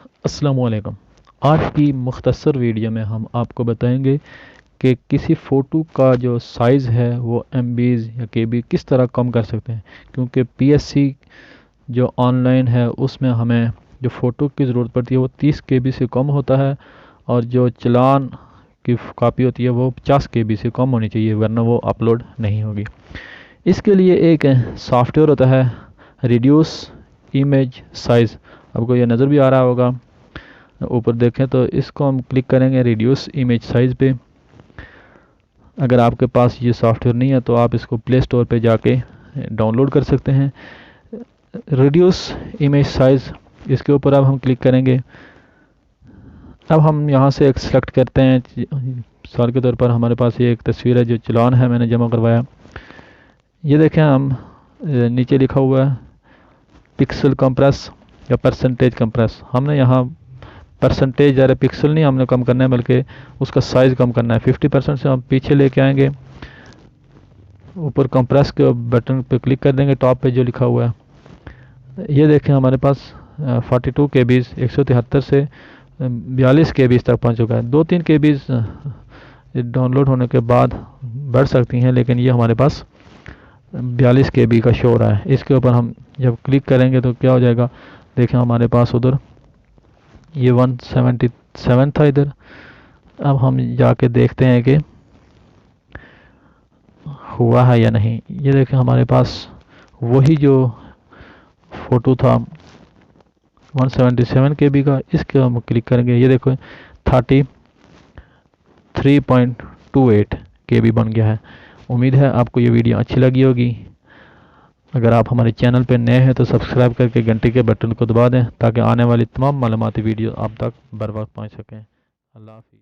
अस्सलाम वालेकुम। आज की मुख्तसर वीडियो में हम आपको बताएंगे कि किसी फ़ोटो का जो साइज़ है वो एमबीज़ या केबी किस तरह कम कर सकते हैं, क्योंकि पीएससी जो ऑनलाइन है उसमें हमें जो फ़ोटो की ज़रूरत पड़ती है वो 30 केबी से कम होता है, और जो चालान की कापी होती है वो 50 केबी से कम होनी चाहिए, वरना वो अपलोड नहीं होगी। इसके लिए एक सॉफ्टवेयर होता है, रिड्यूस इमेज साइज़। आपको ये नज़र भी आ रहा होगा, ऊपर देखें तो इसको हम क्लिक करेंगे रिड्यूस इमेज साइज़ पे। अगर आपके पास ये सॉफ्टवेयर नहीं है तो आप इसको प्ले स्टोर पे जाके डाउनलोड कर सकते हैं। रिड्यूस इमेज साइज़, इसके ऊपर अब हम क्लिक करेंगे। अब हम यहाँ से एक सेलेक्ट करते हैं। मिसाल के तौर पर हमारे पास ये एक तस्वीर है जो चालान है, मैंने जमा करवाया। ये देखें, हम नीचे लिखा हुआ है पिक्सल कंप्रेस या परसेंटेज कंप्रेस। हमने यहाँ परसेंटेज ज़्यादा पिक्सल नहीं हमने कम करना है, बल्कि उसका साइज़ कम करना है। 50% से हम पीछे लेके आएंगे, ऊपर कंप्रेस के बटन पे क्लिक कर देंगे, टॉप पे जो लिखा हुआ है। ये देखें हमारे पास 42 केबीज़ 173 से 42 केबीज़ तक पहुंच चुका है। 2-3 केबीज़ डाउनलोड होने के बाद बढ़ सकती हैं, लेकिन ये हमारे पास 42 केबी का शो हो रहा है। इसके ऊपर हम जब क्लिक करेंगे तो क्या हो जाएगा, देखें हमारे पास उधर ये 177 था इधर। अब हम जाके देखते हैं कि हुआ है या नहीं। ये देखें हमारे पास वही जो फ़ोटो था 177 केबी का, इसके हम क्लिक करेंगे, ये देखो 33.28 केबी बन गया है। उम्मीद है आपको ये वीडियो अच्छी लगी होगी। अगर आप हमारे चैनल पर नए हैं तो सब्सक्राइब करके घंटी के बटन को दबा दें, ताकि आने वाली तमाम मालूमाती वीडियो आप तक बर वक्त पहुँच सकें। अल्लाह हाफ़िज़।